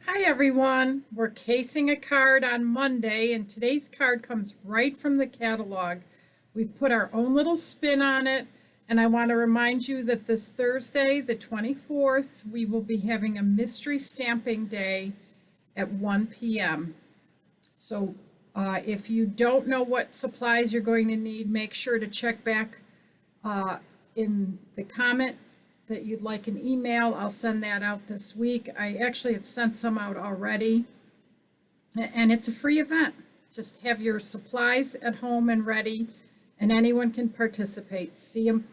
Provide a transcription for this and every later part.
Hi everyone, we're casing a card on Monday and today's card comes right from the catalog. We've put our own little spin on it, and I want to remind you that this Thursday, the 24th, we will be having a mystery stamping day at 1 p.m. So if you don't know what supplies you're going to need, make sure to check back in the comment that you'd like an email. I'll send that out this week. I actually have sent some out already, and it's a free event. Just have your supplies at home and ready, and anyone can participate. See them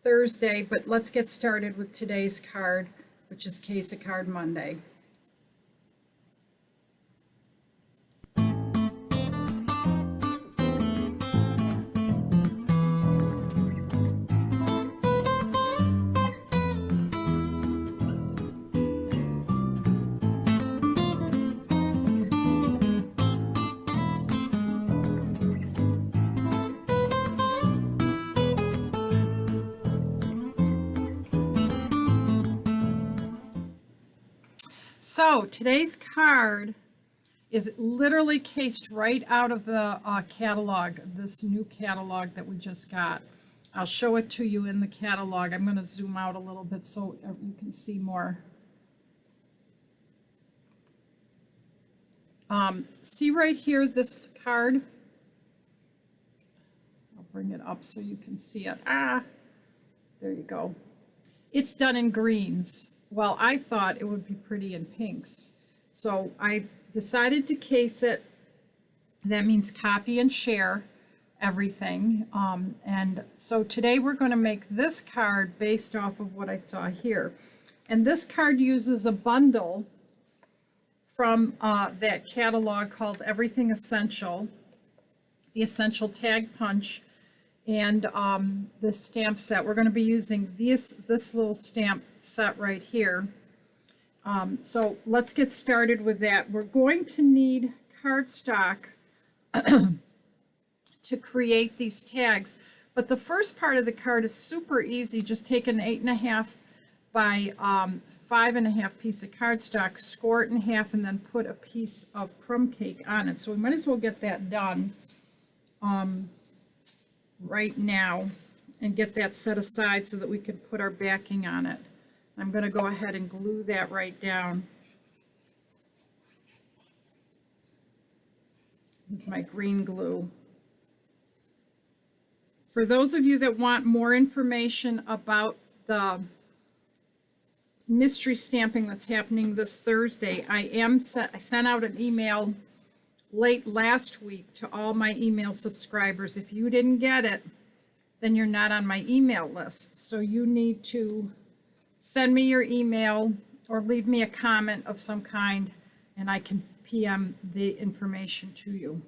Thursday, but let's get started with today's card, which is Case a Card Monday. So today's card is literally cased right out of the catalog, this new catalog that we just got. I'll show it to you in the catalog. I'm going to zoom out a little bit so you can see more. See right here, this card? I'll bring it up so you can see it. There you go. It's done in greens. Well, I thought it would be pretty in pinks. So I decided to case it. That means copy and share everything. And so today we're going to make this card based off of what I saw here. And this card uses a bundle from that catalog called Everything Essential, the Essential Tag Punch, and the stamp set. We're going to be using this little stamp set right here. So let's get started with that. We're going to need cardstock to create these tags, but the first part of the card is super easy. Just take an 8.5 by 5.5 piece of cardstock, score it in half, and then put a piece of crumb cake on it. So we might as well get that done right now and get that set aside so that we can put our backing on it. I'm going to go ahead and glue that right down with my green glue. For those of you that want more information about the mystery stamping that's happening this Thursday, I sent out an email late last week to all my email subscribers. If you didn't get it, then you're not on my email list. So you need to send me your email or leave me a comment of some kind, and I can PM the information to you.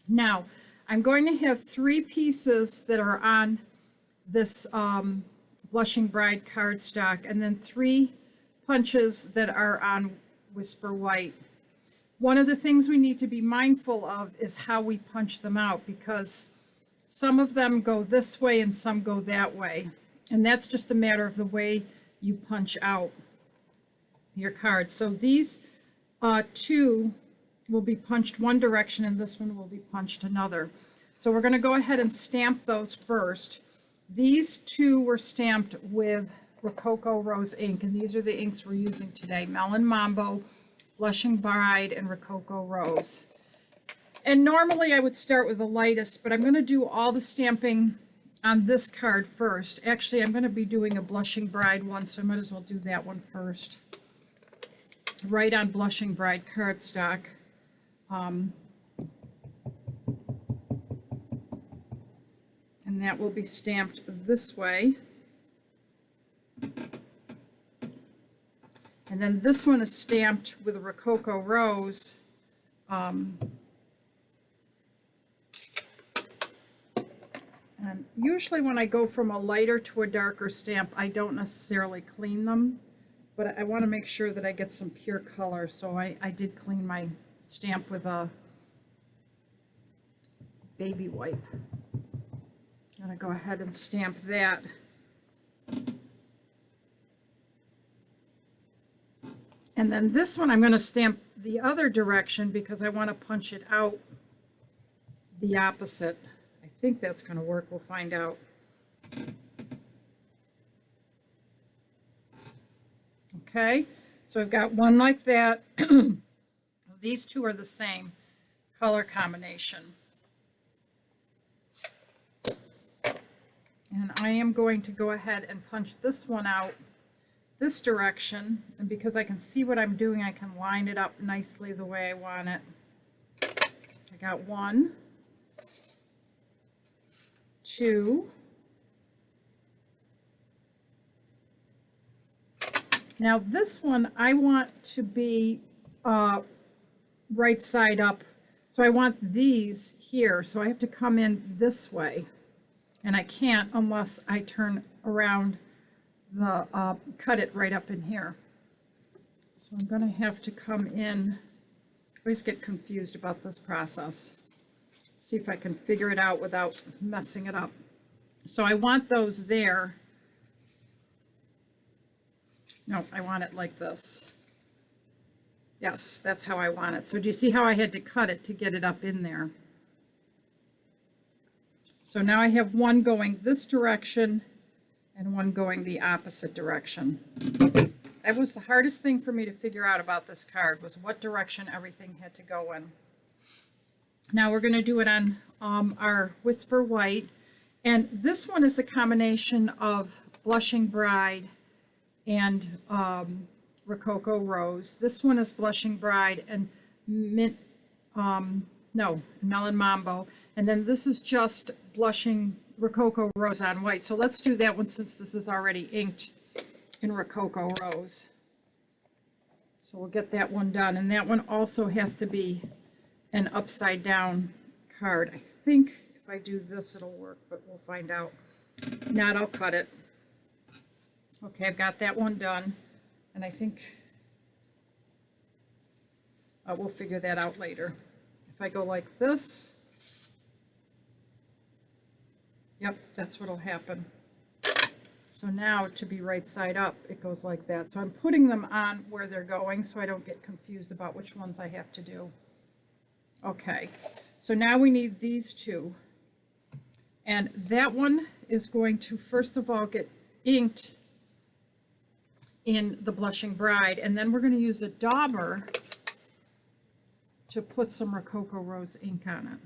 Now, I'm going to have 3 pieces that are on this Blushing Bride cardstock, and then 3 punches that are on Whisper White. One of the things we need to be mindful of is how we punch them out, because some of them go this way and some go that way. And that's just a matter of the way you punch out your cards. So these 2 will be punched one direction and this one will be punched another. So we're going to go ahead and stamp those first. These 2 were stamped with Rococo Rose ink, and these are the inks we're using today: Melon Mambo, Blushing Bride, and Rococo Rose. And normally I would start with the lightest, but I'm going to do all the stamping on this card first. Actually, I'm going to be doing a Blushing Bride one, so I might as well do that one first. Right on Blushing Bride cardstock. And that will be stamped this way. And then this one is stamped with a Rococo Rose. And usually when I go from a lighter to a darker stamp, I don't necessarily clean them, but I want to make sure that I get some pure color. So I did clean my stamp with a baby wipe. I'm going to go ahead and stamp that. And then this one I'm going to stamp the other direction because I want to punch it out the opposite. I think that's going to work. We'll find out. Okay, so I've got one like that. These two are the same color combination. And I am going to go ahead and punch this one out this direction, and because I can see what I'm doing, I can line it up nicely the way I want it. I got 1, 2. Now this one I want to be right side up, so I want these here, so I have to come in this way, and I can't unless I turn around the cut it right up in here. So I'm going to have to come in. I always get confused about this process. See if I can figure it out without messing it up. So I want those there. No, I want it like this. Yes, that's how I want it. So do you see how I had to cut it to get it up in there? So now I have one going this direction and one going the opposite direction. That was the hardest thing for me to figure out about this card, was what direction everything had to go in. Now we're going to do it on our Whisper White, and this one is a combination of Blushing Bride and Rococo Rose. This one is Blushing Bride and Melon Mambo, and then this is just Blushing Rococo Rose on white. So let's do that one since this is already inked in Rococo Rose. So we'll get that one done, and that one also has to be an upside down card. I think if I do this it'll work, but we'll find out. If not, I'll cut it. Okay, I've got that one done, and I think we'll figure that out later. If I go like this, yep, that's what'll happen. So now to be right side up, it goes like that. So I'm putting them on where they're going so I don't get confused about which ones I have to do. Okay, so now we need these two. And that one is going to first of all get inked in the Blushing Bride, and then we're going to use a dauber to put some Rococo Rose ink on it.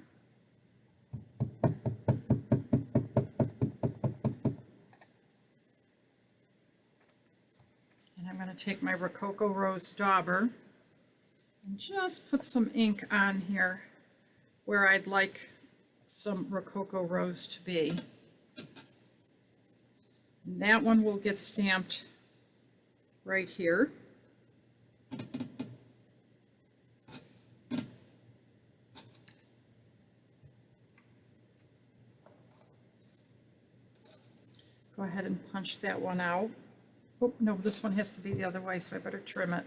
And I'm going to take my Rococo Rose dauber and just put some ink on here where I'd like some Rococo Rose to be. And that one will get stamped right here. Go ahead and punch that one out. Oh, no, this one has to be the other way, so I better trim it.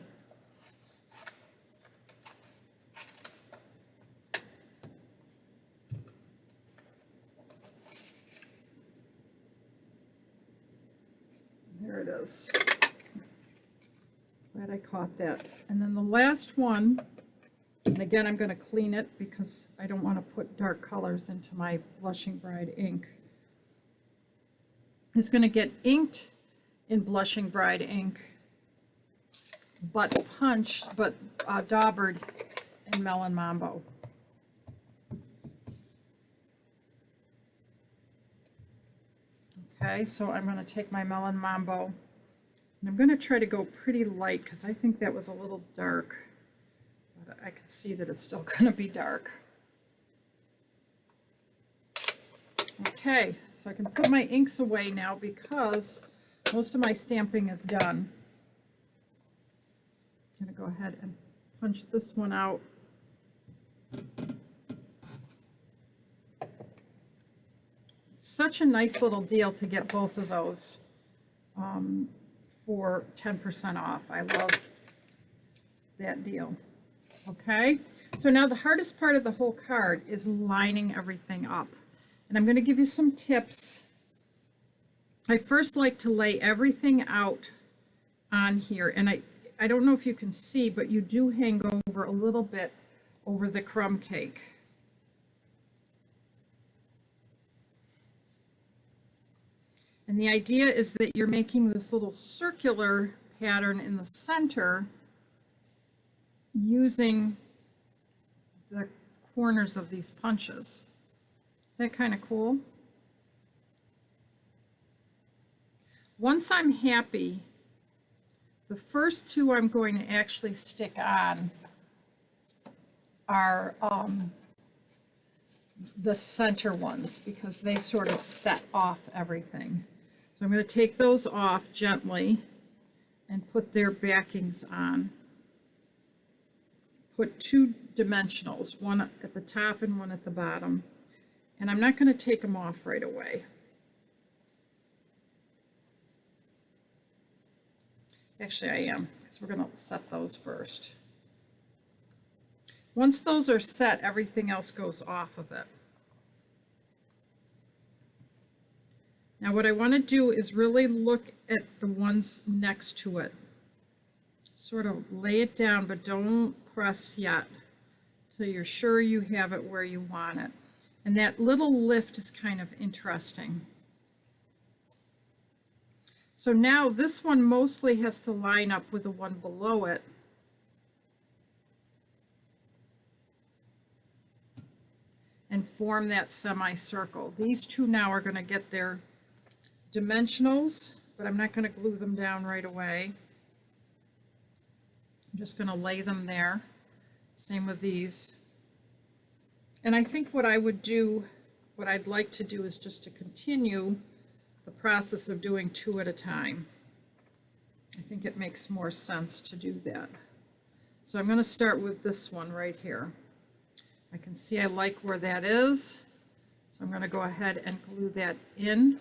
There it is. Glad I caught that. And then the last one, and again I'm going to clean it because I don't want to put dark colors into my Blushing Bride ink, is going to get inked in Blushing Bride ink, but daubered in Melon Mambo. Okay, so I'm going to take my Melon Mambo, and I'm going to try to go pretty light because I think that was a little dark, but I can see that it's still going to be dark. Okay, so I can put my inks away now because most of my stamping is done. I'm going to go ahead and punch this one out. Such a nice little deal to get both of those for 10% off. I love that deal. Okay, so now the hardest part of the whole card is lining everything up. And I'm going to give you some tips. I first like to lay everything out on here, and I don't know if you can see, but you do hang over a little bit over the crumb cake. And the idea is that you're making this little circular pattern in the center using the corners of these punches. Is that kind of cool? Once I'm happy, the first two I'm going to actually stick on are the center ones because they sort of set off everything. So I'm going to take those off gently and put their backings on. Put two dimensionals, one at the top and one at the bottom. And I'm not going to take them off right away. Actually, I am, because we're going to set those first. Once those are set, everything else goes off of it. Now what I want to do is really look at the ones next to it. Sort of lay it down, but don't press yet till you're sure you have it where you want it. And that little lift is kind of interesting. So now this one mostly has to line up with the one below it. And form that semicircle. These two now are going to get their dimensionals, but I'm not going to glue them down right away. I'm just going to lay them there. Same with these. And I think what I would do, what I'd like to do is just to continue the process of doing two at a time. I think it makes more sense to do that. So I'm going to start with this one right here. I can see I like where that is, so I'm going to go ahead and glue that in.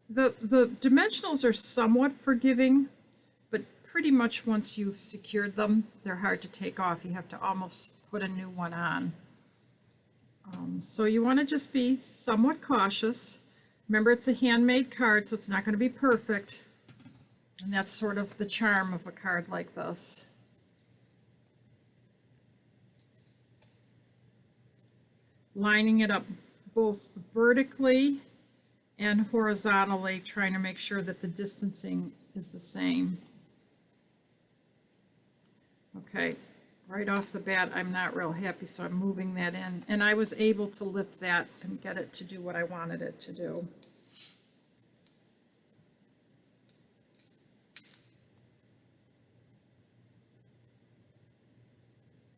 The dimensionals are somewhat forgiving, but pretty much once you've secured them, they're hard to take off. You have to almost put a new one on. So you want to just be somewhat cautious. Remember, it's a handmade card, so it's not going to be perfect. And that's sort of the charm of a card like this. Lining it up both vertically and horizontally, trying to make sure that the distancing is the same. Okay, right off the bat, I'm not real happy, so I'm moving that in. And I was able to lift that and get it to do what I wanted it to do.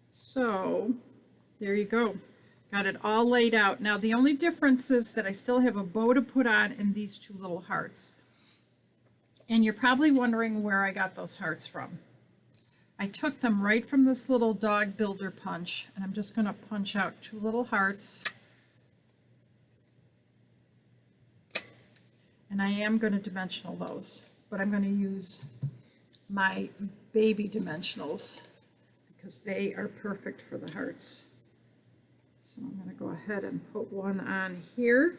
So, there you go. Got it all laid out. Now the only difference is that I still have a bow to put on in these two little hearts. And you're probably wondering where I got those hearts from. I took them right from this little dog builder punch, and I'm just going to punch out two little hearts. And I am going to dimensional those, but I'm going to use my baby dimensionals because they are perfect for the hearts. So I'm going to go ahead and put one on here.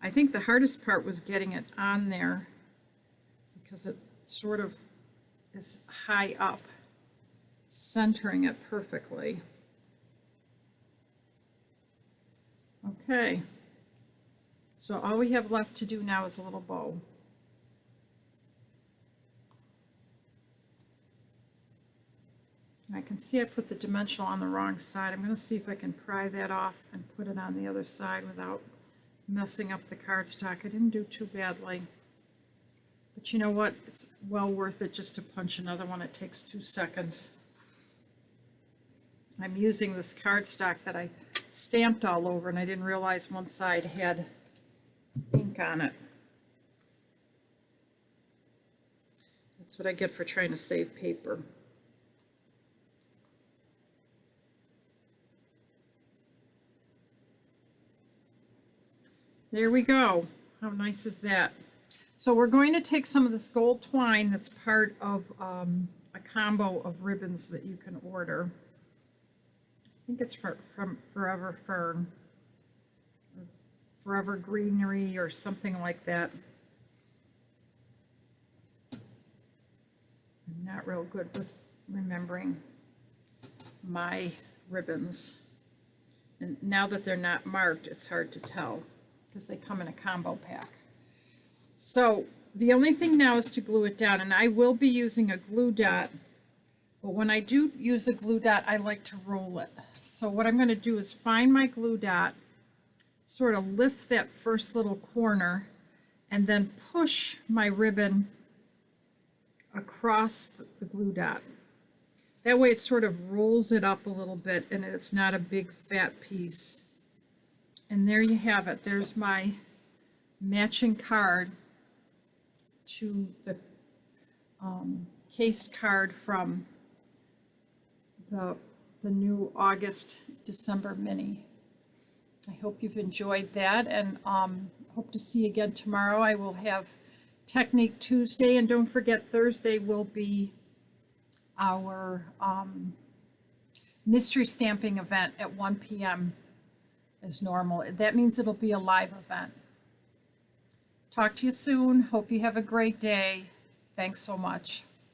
I think the hardest part was getting it on there because it sort of is high up, centering it perfectly. Okay, so all we have left to do now is a little bow. I can see I put the dimensional on the wrong side. I'm going to see if I can pry that off and put it on the other side without messing up the cardstock. I didn't do too badly. But you know what? It's well worth it just to punch another one. It takes 2 seconds. I'm using this cardstock that I stamped all over, and I didn't realize one side had ink on it. That's what I get for trying to save paper. There we go. How nice is that? So we're going to take some of this gold twine that's part of a combo of ribbons that you can order. I think it's from Forever Fern, or Forever Greenery, or something like that. not real good with remembering my ribbons. And now that they're not marked, it's hard to tell because they come in a combo pack. So the only thing now is to glue it down, and I will be using a glue dot, but when I do use a glue dot, I like to roll it. So what I'm going to do is find my glue dot, sort of lift that first little corner, and then push my ribbon across the glue dot. That way it sort of rolls it up a little bit and it's not a big fat piece. And there you have it. There's my matching card to the case card from the new August-December mini. I hope you've enjoyed that, and hope to see you again tomorrow. I will have Technique Tuesday, and don't forget Thursday will be our mystery stamping event at 1 p.m. as normal. That means it'll be a live event. Talk to you soon. Hope you have a great day. Thanks so much.